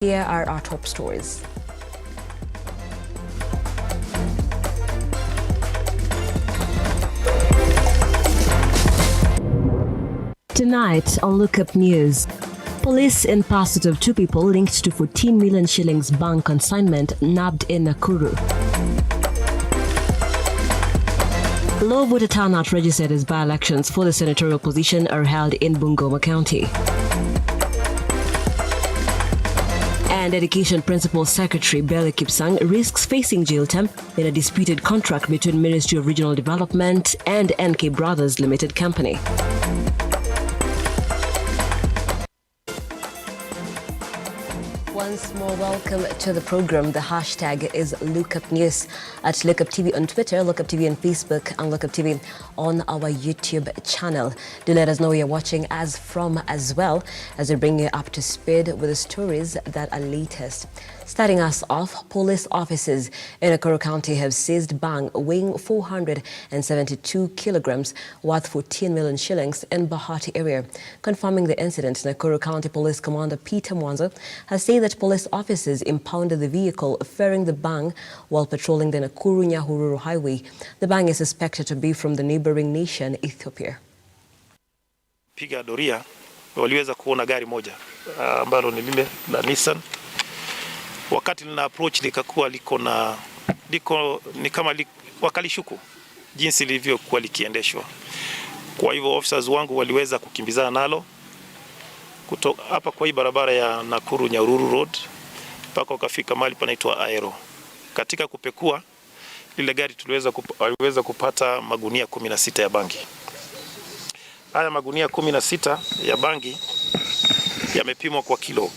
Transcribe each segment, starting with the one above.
Here are our top stories. Tonight on Lookup News, police in pursuit of two people linked to 14 million shillings bank consignment nabbed in Nakuru. Low voter turnout registered as by-elections for the senatorial position are held in Bungoma County. And Education Principal Secretary Bello Kipsang risks facing jail term in a disputed contract between Ministry of Regional Development and NK Brothers Limited Company. Once more, welcome to the program. The hashtag is LookupNews at Lookuptv on Twitter, Lookuptv on Facebook, and Lookuptv on our YouTube channel. Do let us know where you're watching us from as well, as we bring you up to speed with the stories that are latest. Starting us off, police officers in Nakuru County have seized bang weighing 472 kilograms worth 14 million shillings in Bahati area. Confirming the incident, Nakuru County Police Commander Peter Mwanzo has said that police officers impounded the vehicle ferrying the bang while patrolling the Nakuru-Nyahururu highway. The bang is suspected to be from the neighboring nation, Ethiopia. Piga doria, waliweza kuona gari moja ambalo ni lile la Nissan. Wakati lina approach likakuwa ni kama wakalishuku jinsi lilivyokuwa likiendeshwa. Kwa hivyo officers wangu waliweza kukimbizana nalo kutoka hapa kwa hii barabara ya Nakuru Nyahururu Road mpaka ukafika mahali panaitwa Aero. Katika kupekua lile gari waliweza kupata magunia 16 ya bangi. Haya magunia 16 ya bangi yamepimwa kwa kilo,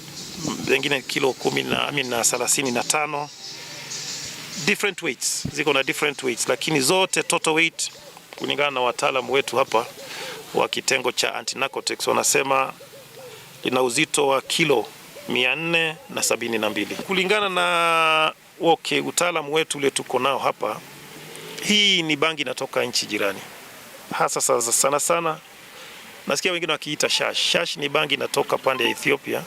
wengine kilo 35, different weights, ziko na different weights, lakini zote total weight kulingana na wataalamu wetu hapa wa kitengo cha anti-narcotics wanasema lina uzito wa kilo 472. Kulingana na utaalamu wetu ule tuko nao hapa, hii ni bangi inatoka nchi jirani. Hasa sana nasikia wengine wakiita shash. Shash ni bangi inatoka pande ya Ethiopia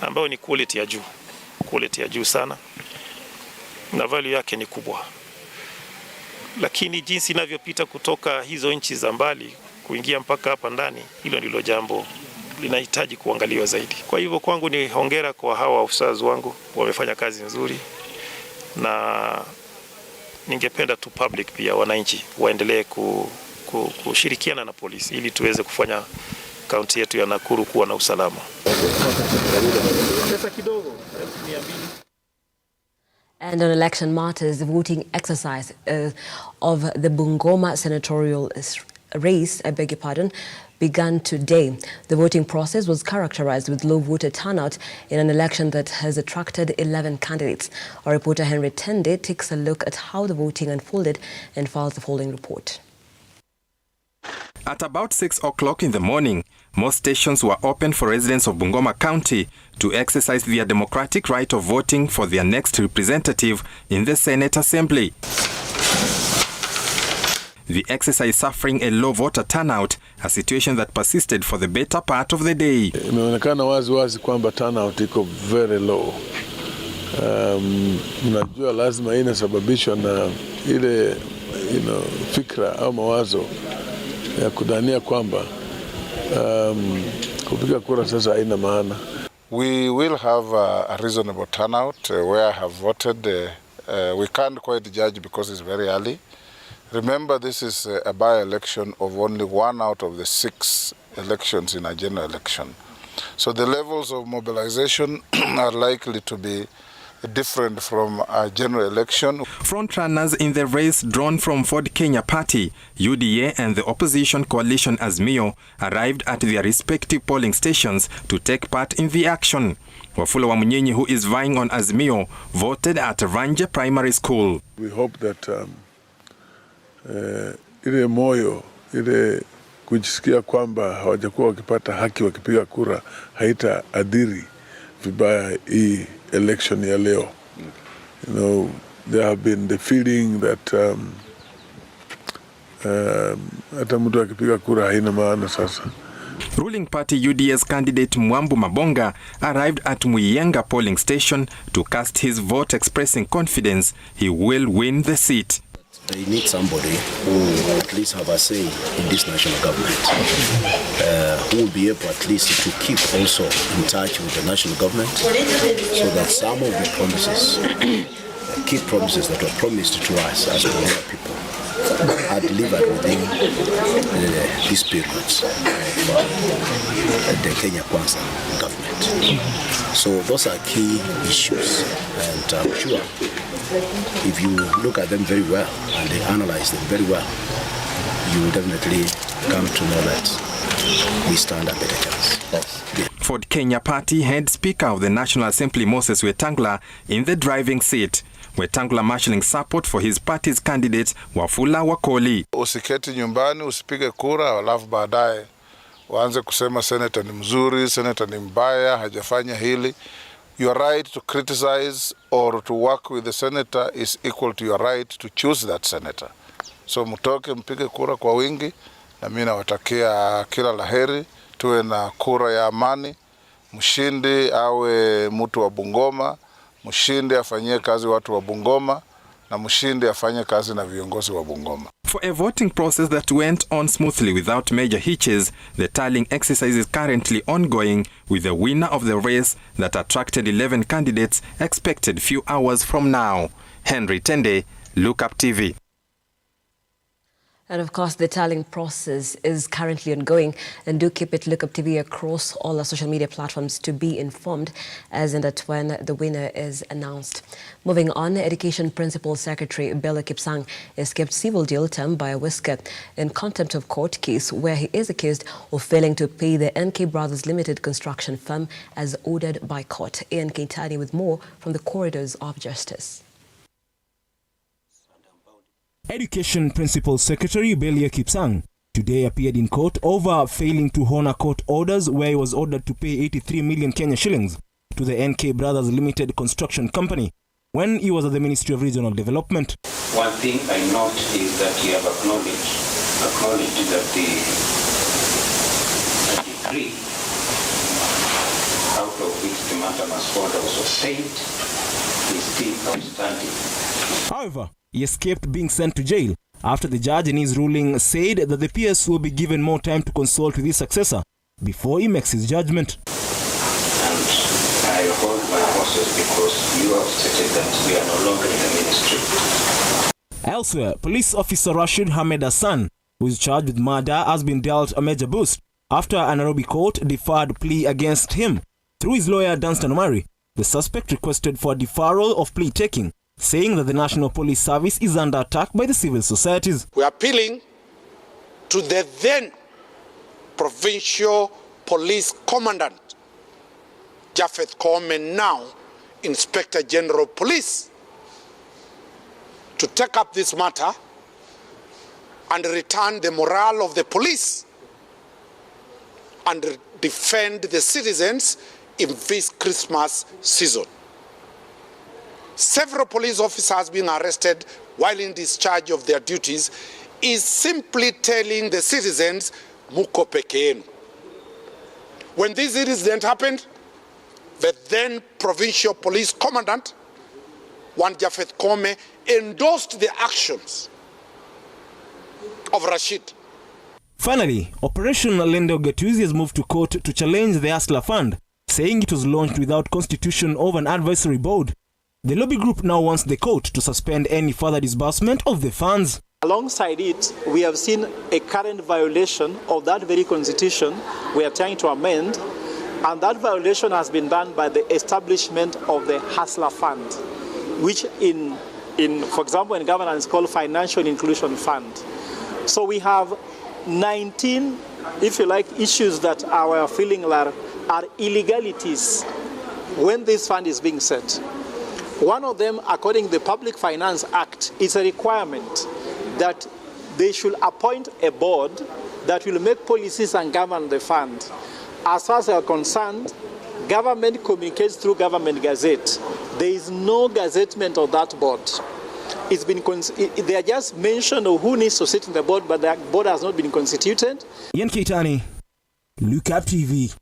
ambayo ni quality ya juu sana na value yake ni kubwa. Lakini jinsi inavyopita kutoka hizo nchi za mbali kuingia mpaka hapa ndani, hilo ndilo jambo linahitaji kuangaliwa zaidi. Kwa hivyo kwangu ni hongera kwa hawa officers wangu, wamefanya kazi nzuri, na ningependa tu public pia wananchi waendelee kushirikiana na polisi ili tuweze kufanya kaunti yetu ya Nakuru kuwa na usalama. And on election matters, the voting exercise of the Bungoma senatorial race, began today. The voting process was characterized with low voter turnout in an election that has attracted 11 candidates. Our reporter Henry Tende takes a look at how the voting unfolded and files the following report. At about 6 o'clock in the morning, most stations were open for residents of Bungoma County to exercise their democratic right of voting for their next representative in the Senate Assembly. The exercise suffering a low voter turnout, a situation that persisted for the better part of the day. Imeonekana wazi kwamba turnout iko very low. Unajua lazima inasababishwa na ile fikra au mawazo ya kudhania kwamba kupiga kura sasa haina maana. We will have a reasonable turnout where I have voted. We can't quite judge because it's very early. Remember, this is a by-election of only 1 out of the 6 elections in a general election. So the levels of mobilization are likely to be different from a general election. Frontrunners in the race drawn from Ford Kenya Party, UDA and the opposition coalition Azimio arrived at their respective polling stations to take part in the action. Wafula Wamunyenyi, who is vying on Azimio, voted at Ranje Primary School. We hope that ile moyo, ile kujisikia kwamba hawajakuwa wakipata haki wakipiga kura haita adhiri vibaya hii election ya leo. There have been the feeling that hata mtu akipiga kura haina maana sasa. Ruling party UDA's candidate Mwambu Mabonga arrived at Muyenga polling station to cast his vote, expressing confidence he will win the seat. They need somebody who at least have a say in this national government, who will be able at least to keep also in touch with the national government, so that some of the promises, key promises that were promised to us as Kenya people, are delivered within these periods of the Kenya Kwanza government. So those are key issues, and I'm sure if you look at them very well and they analyze them very well, you will definitely come to know that we stand a better chance. Ford Kenya Party head Speaker of the National Assembly Moses Wetangula in the driving seat. Wetangula marshalling support for his party's candidate Wafula Wakoli. Usiketi nyumbani, usipige kura, alafu baadaye waanze kusema senator ni mzuri, senator ni mbaya, hajafanya hili. Your right to criticize or to work with the senator is equal to your right to choose that senator. So mtoke mpige kura kwa wingi, na mimi nawatakia kila laheri, tuwe na kura ya amani, mshindi awe mtu wa Bungoma, mshindi afanyie kazi watu wa Bungoma, na mshindi afanye kazi na viongozi wa Bungoma. For a voting process that went on smoothly without major hitches, the tallying exercise is currently ongoing, with the winner of the race that attracted 11 candidates expected few hours from now. Henry Tende, Lookuptv. And of course, the tallying process is currently ongoing, and do keep it Lookuptv across all our social media platforms to be informed as and at when the winner is announced. Moving on, Education Principal Secretary Bello Kipsang escaped civil jail term by a whisker in contempt of court case where he is accused of failing to pay the NK Brothers Limited construction firm as ordered by court. Ian Keitani with more from the corridors of justice. Education Principal Secretary Bello Kipsang today appeared in court over failing to honor court orders where he was ordered to pay 83 million Kenya shillings to the NK Brothers Limited construction company when he was at the Ministry of Regional Development. One thing I note is that you have acknowledged that the decree out of which the matter order was obtained is still outstanding. However, he escaped being sent to jail after the judge in his ruling said that the PS will be given more time to consult with his successor before he makes his judgment. And I hold my horses because you have stated that we are no longer in the ministry. Elsewhere, police officer Rashid Hamed Hassan, who is charged with murder, has been dealt a major boost after a Nairobi court deferred plea against him. Through his lawyer Dunstan Omari, the suspect requested for a deferral of plea taking, saying that the National Police Service is under attack by the civil societies. We are appealing to the then Provincial Police Commandant, Japheth Koome, now Inspector General of Police, to take up this matter and return the morale of the police and defend the citizens in this Christmas season. Several police officers being arrested while in discharge of their duties is simply telling the citizens, muko peke yenu. When this incident happened, the then Provincial Police Commandant, Japheth Koome, endorsed the actions of Rashid. Finally, Operation Lendo Gatuzi has moved to court to challenge the Hustler Fund, saying it was launched without constitution of an advisory board. The lobby group now wants the court to suspend any further disbursement of the funds. Alongside it, we have seen a current violation of that very constitution we are trying to amend, and that violation has been done by the establishment of the Hustler Fund, which for example, in governance is called Financial Inclusion Fund. So we have 19, if you like, issues that our feeling are illegalities when this fund is being set. One of them, according to the Public Finance Act, is a requirement that they should appoint a board that will make policies and govern the fund. As far as they are concerned, government communicates through government gazette. There is no gazettement of that board. They are just mentioned of who needs to sit in the board, but the board has not been constituted. Ian Keitani, Lookuptv.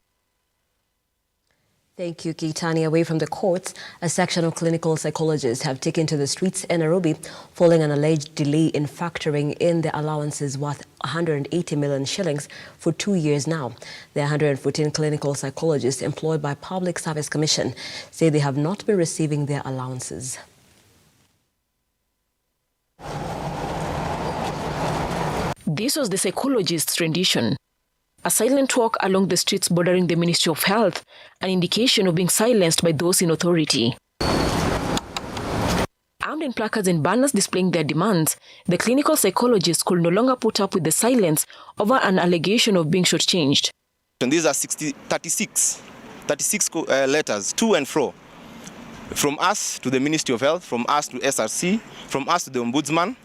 Thank you, Keitani. Away from the courts, a section of clinical psychologists have taken to the streets in Nairobi following an alleged delay in factoring in the allowances worth 180 million shillings for 2 years now. The 114 clinical psychologists employed by Public Service Commission say they have not been receiving their allowances. This was the psychologist's rendition. A silent walk along the streets bordering the Ministry of Health, an indication of being silenced by those in authority. Armed in placards and banners displaying their demands, the clinical psychologists could no longer put up with the silence over an allegation of being shortchanged. And these are 36 letters, to and fro. From us to the Ministry of Health, from us to SRC, from us to the Ombudsman.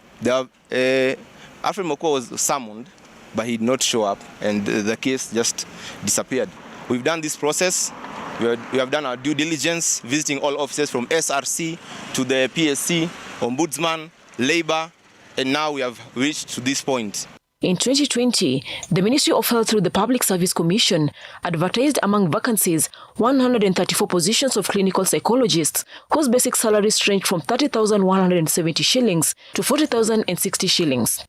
Alfred Moko was summoned, but he did not show up, and the case just disappeared. We've done this process. We have done our due diligence, visiting all offices from SRC to the PSC, Ombudsman, Labour, and now we have reached to this point. In 2020, the Ministry of Health through the Public Service Commission advertised among vacancies 134 positions of clinical psychologists whose basic salaries ranged from 30,170 shillings to 40,060 shillings.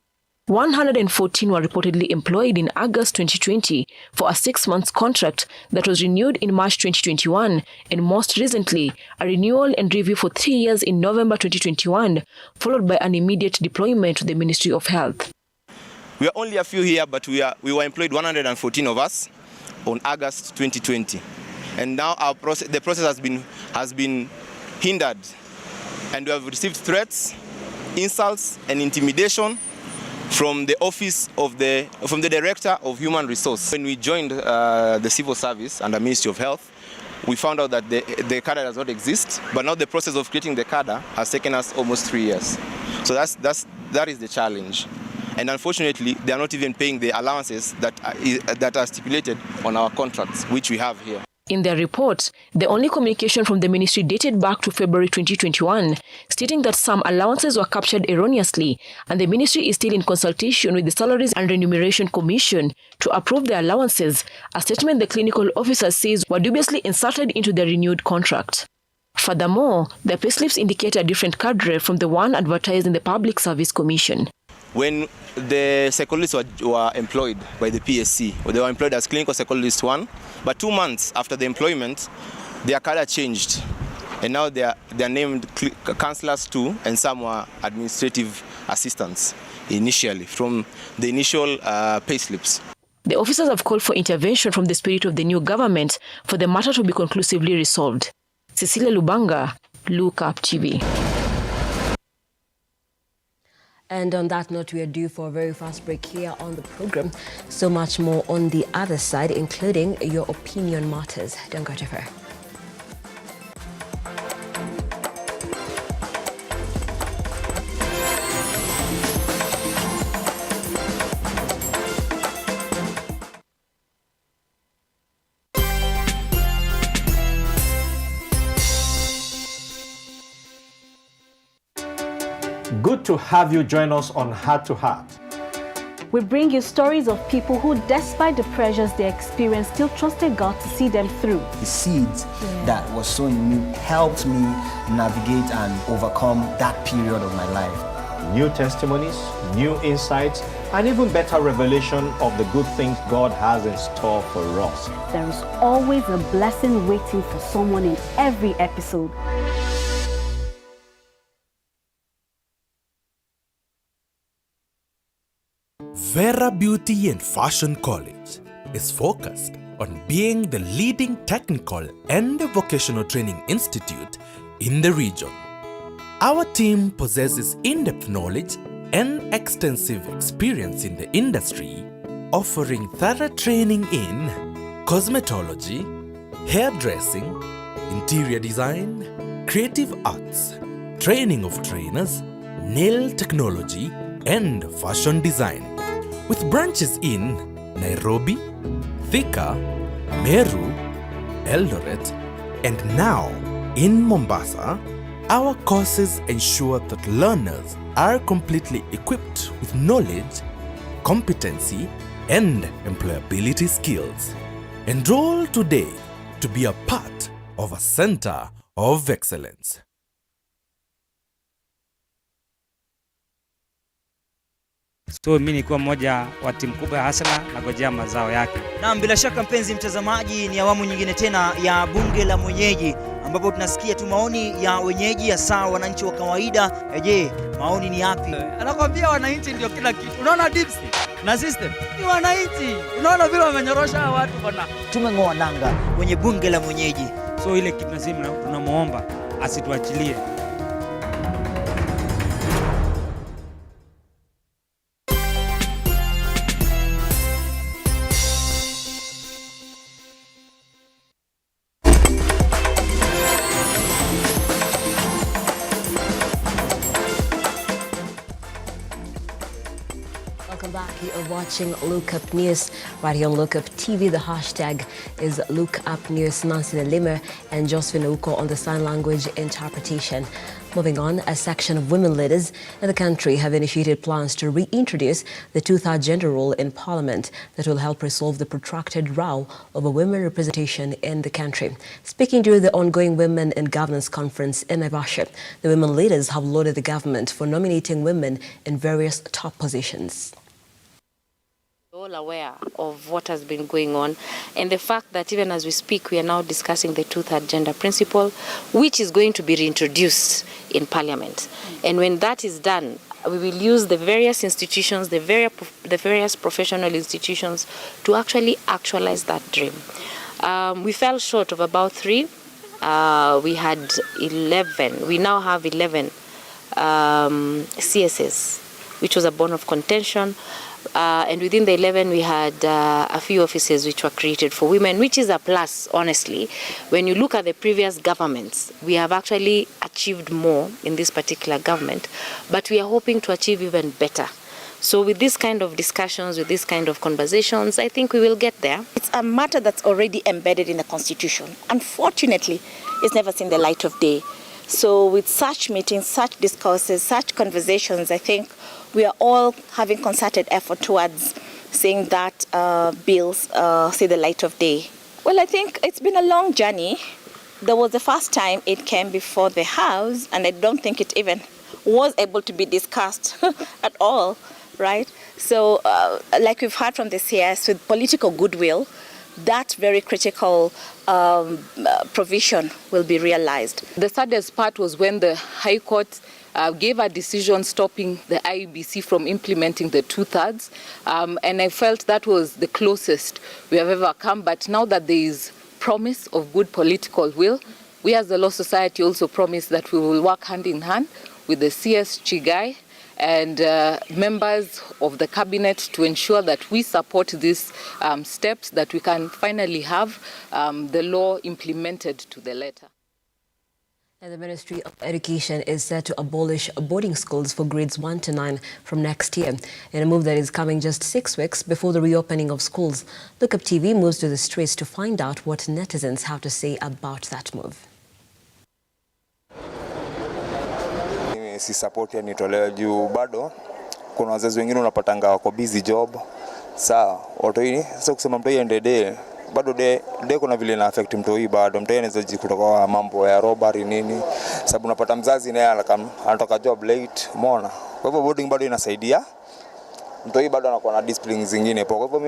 114 were reportedly employed in August 2020 for a 6-month contract that was renewed in March 2021, and most recently, a renewal and review for 3 years in November 2021, followed by an immediate deployment to the Ministry of Health. We are only a few here, but we were employed 114 of us on August 2020. And now the process has been hindered, and we have received threats, insults, and intimidation from the office of from the Director of Human Resource. When we joined the civil service under Ministry of Health, we found out that the cadre does not exist, but now the process of creating the cadre has taken us almost 3 years. So that is the challenge. And unfortunately, they are not even paying the allowances that are stipulated on our contracts, which we have here. In their report, the only communication from the ministry dated back to February 2021, stating that some allowances were captured erroneously, and the ministry is still in consultation with the Salaries and Remuneration Commission to approve the allowances, a statement the clinical officer says were dubiously inserted into the renewed contract. Furthermore, the payslips indicate a different cadre from the one advertised in the Public Service Commission. When the psychologists were employed by the PSC, or they were employed as clinical psychologist 1, but 2 months after the employment, their cadre changed, and now they are named counselors 2, and some were administrative assistants initially from the initial payslips. The officers have called for intervention from the spirit of the new government for the matter to be conclusively resolved. Cecilia Lubanga, Lookuptv. And on that note, we are due for a very fast break here on the program. So much more on the other side, including your opinion matters. Don't go too far. Good to have you join us on Heart to Heart. We bring you stories of people who, despite the pressures they experienced, still trusted God to see them through. The seeds that was sown in me helped me navigate and overcome that period of my life. New testimonies, new insights, and even better revelation of the good things God has in store for us. There is always a blessing waiting for someone in every episode. Vera Beauty and Fashion College is focused on being the leading technical and vocational training institute in the region. Our team possesses in-depth knowledge and extensive experience in the industry, offering thorough training in cosmetology, hairdressing, interior design, creative arts, training of trainers, nail technology, and fashion design. With branches in Nairobi, Thika, Meru, Eldoret, and now in Mombasa, our courses ensure that learners are completely equipped with knowledge, competency, and employability skills. Enroll today to be a part of a center of excellence. So mimi nilikuwa mmoja wa timu kubwa ya Hasla na ngojea mazao yake. Na bila shaka mpenzi mtazamaji, ni awamu nyingine tena ya bunge la mwenyeji ambapo tunasikia tu maoni ya wenyeji hasa wananchi wa kawaida. Je, maoni ni yapi? Anakwambia wananchi ndio kila kitu. Unaona dips na system ni wananchi. Unaona vile wamenyorosha watu bwana. Tumeng'oa nanga kwenye bunge la mwenyeji. So ile kitu nasema tunamuomba asituachilie. Welcome back. You are watching Lookup News right here on Lookup TV. The hashtag is Lookup News. Nancy Nelima and Josephine Uko on the sign language interpretation. Moving on, a section of women leaders in the country have initiated plans to reintroduce the two-thirds gender rule in Parliament that will help resolve the protracted row over women representation in the country. Speaking during the ongoing Women in Governance Conference in Naivasha, the women leaders have lauded the government for nominating women in various top positions. All aware of what has been going on and the fact that even as we speak we are now discussing the two-third gender principle, which is going to be reintroduced in Parliament. And when that is done, we will use the various institutions, the various professional institutions to actually actualize that dream. We fell short of about 3. We had 11. We now have 11 CSS, which was a bone of contention. And within the 11, we had a few offices which were created for women, which is a plus, honestly. When you look at the previous governments, we have actually achieved more in this particular government, but we are hoping to achieve even better. So with this kind of discussions, with this kind of conversations, I think we will get there. It's a matter that's already embedded in the Constitution. Unfortunately, it's never seen the light of day. So with such meetings, such discourses, such conversations, I think we are all having concerted effort towards seeing that bills see the light of day. Well, I think it's been a long journey. There was the first time it came before the House, and I don't think it even was able to be discussed at all, right? So, like we've heard from the CS, with political goodwill, that very critical provision will be realized. The saddest part was when the High Court gave a decision stopping the IEBC from implementing the two-thirds, and I felt that was the closest we have ever come. But now that there is promise of good political will, we as the Law Society also promise that we will work hand in hand with the CS Chigai and members of the cabinet to ensure that we support these steps, that we can finally have the law implemented to the letter. And the Ministry of Education is set to abolish boarding schools for grades 1 to 9 from next year, in a move that is coming just 6 weeks before the reopening of schools. Lookup TV moves to the streets to find out what netizens have to say about that move. Si support ya nitolewa juu bado kuna wazazi wengine unapatanga wako busy job. Sawa, watoi sasa kusema mtoi endede bado de kuna vile na affect mtoi bado mtoi anaweza jikuta kwa mambo ya robbery nini, sababu unapata mzazi naye anatoka job late, umeona. Kwa hivyo boarding bado inasaidia mtoi, bado anakuwa na discipline zingine. Kwa hivyo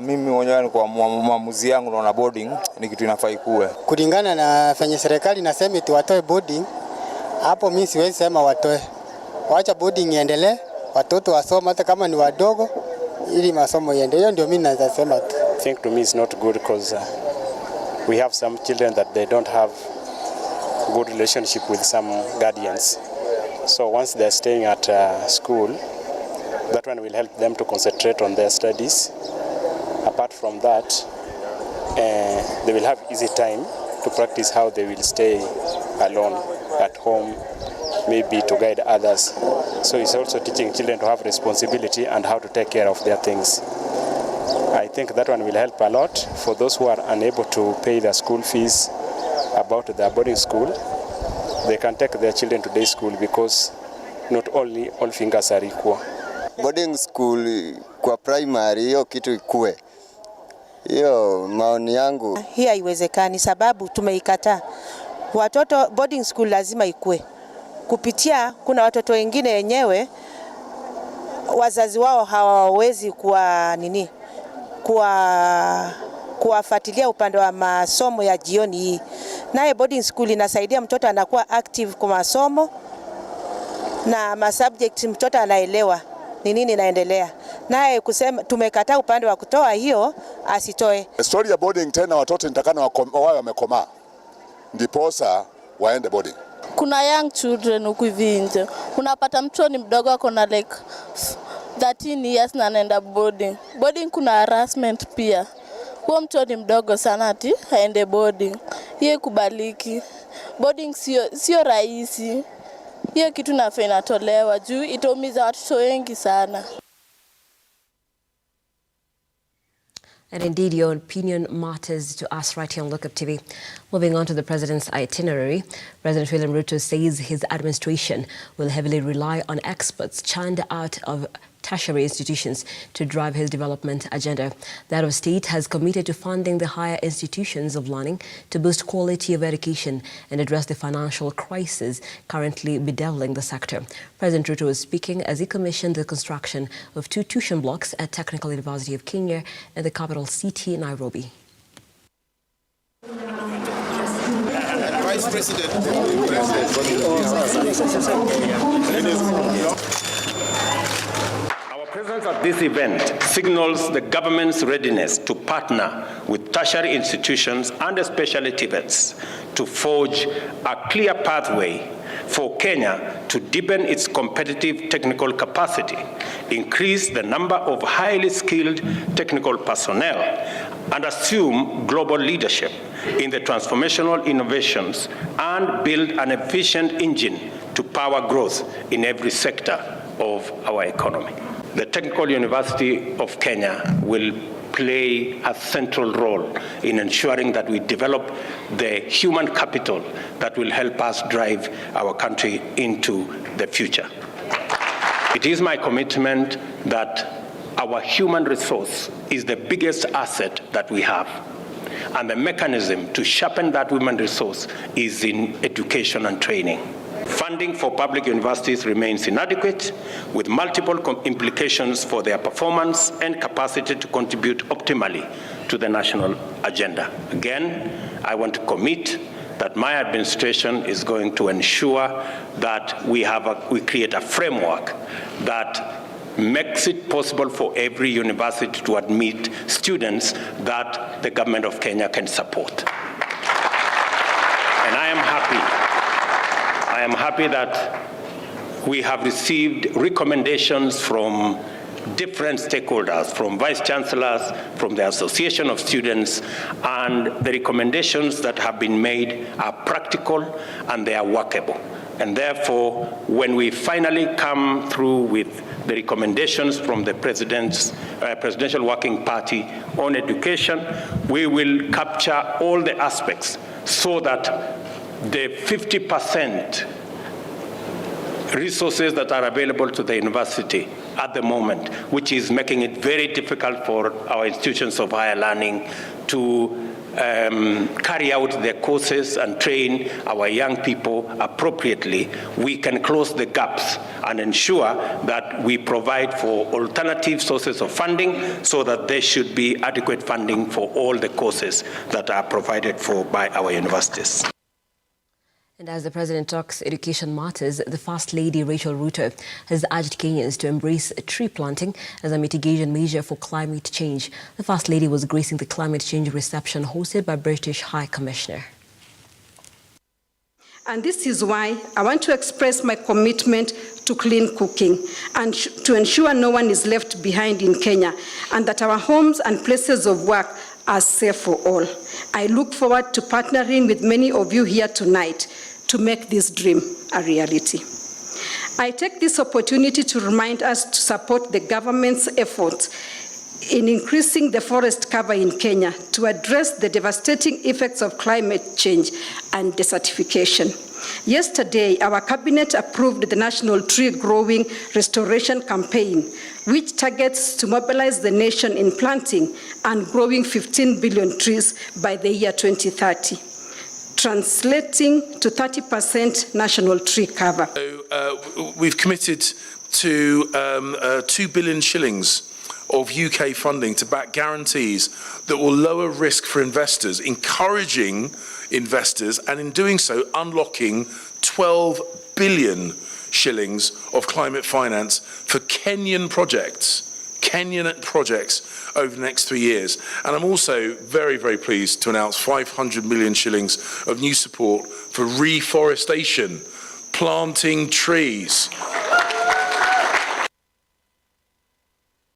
mimi mwenyewe kwa maamuzi yangu naona boarding ni kitu inafaa ikuwe kulingana na fanye serikali nasema eti watoe boarding. Hapo mimi siwezi sema watoe, waacha boarding iendelee, watoto wasome hata kama ni wadogo ili masomo iendelee. Hiyo ndio mimi naweza sema tu. I think to me it's not good because we have some children that they don't have good relationship with some guardians. So once they're staying at school, that one will help them to concentrate on their studies. Apart from that, they will have easy time to practice how they will stay alone at home, maybe to guide others. So it's also teaching children to have responsibility and how to take care of their things. I think that one will help a lot for those who are unable to pay their school fees about their boarding school. They can take their children to day school because not all fingers are equal. boarding school kwa primary hiyo kitu ikue. Hiyo maoni yangu. Hii haiwezekani sababu tumeikataa. Watoto boarding school lazima ikue. Kupitia kuna watoto wengine wenyewe wazazi wao hawawezi kuwafuatilia upande wa masomo ya jioni hii. Naye boarding school inasaidia mtoto anakuwa active kwa masomo na masubject mtoto anaelewa ni nini inaendelea. Naye kusema tumekataa upande wa kutoa hiyo asitoe. Story ya boarding tena watoto nitakana wao wamekomaa. Ndiposa waende boarding. Kuna young children huku nje. Unapata mtoto ni mdogo ako na like 13 years na anaenda boarding. Boarding kuna harassment pia. Huo mtoto ni mdogo sana ati aende boarding. Hiyo kubaliki. Boarding sio rahisi. Hiyo kitu nafaa inatolewa juu itaumiza watoto wengi sana. And indeed, your opinion matters to us right here on Lookup TV. Moving on to the president's itinerary, President William Ruto says his administration will heavily rely on experts churned out of tertiary institutions to drive his development agenda. The head of state has committed to funding the higher institutions of learning to boost quality of education and address the financial crisis currently bedeviling the sector. President Ruto was speaking as he commissioned the construction of 2 tuition blocks at Technical University of Kenya in the capital city, Nairobi. Vice President. Presence at this event signals the government's readiness to partner with tertiary institutions and specialty vets to forge a clear pathway for Kenya to deepen its competitive technical capacity, increase the number of highly skilled technical personnel, and assume global leadership in the transformational innovations and build an efficient engine to power growth in every sector of our economy. The Technical University of Kenya will play a central role in ensuring that we develop the human capital that will help us drive our country into the future. It is my commitment that our human resource is the biggest asset that we have, and the mechanism to sharpen that human resource is in education and training. Funding for public universities remains inadequate, with multiple implications for their performance and capacity to contribute optimally to the national agenda. Again, I want to commit that my administration is going to ensure that we create a framework that makes it possible for every university to admit students that the government of Kenya can support. And I am happy that we have received recommendations from different stakeholders, from vice chancellors, from the Association of Students, and the recommendations that have been made are practical and they are workable. And therefore, when we finally come through with the recommendations from the Presidential Working Party on education, we will capture all the aspects so that the 50% resources that are available to the university at the moment, which is making it very difficult for our institutions of higher learning to carry out their courses and train our young people appropriately, we can close the gaps and ensure that we provide for alternative sources of funding so that there should be adequate funding for all the courses that are provided for by our universities. And as the President talks education matters, the First Lady Rachel Ruto has urged Kenyans to embrace tree planting as a mitigation measure for climate change. The First Lady was gracing the climate change reception hosted by British High Commissioner. And this is why I want to express my commitment to clean cooking and to ensure no one is left behind in Kenya and that our homes and places of work are safe for all. I look forward to partnering with many of you here tonight to make this dream a reality. I take this opportunity to remind us to support the government's efforts in increasing the forest cover in Kenya to address the devastating effects of climate change and desertification. Yesterday, our cabinet approved the National Tree Growing Restoration Campaign, which targets to mobilize the nation in planting and growing 15 billion trees by the year 2030, translating to 30% national tree cover. We've committed to 2 billion shillings of UK funding to back guarantees that will lower risk for investors, encouraging investors, and in doing so, unlocking 12 billion shillings of climate finance for Kenyan projects over the next 3 years. And I'm also very, very pleased to announce 500 million shillings of new support for reforestation, planting trees,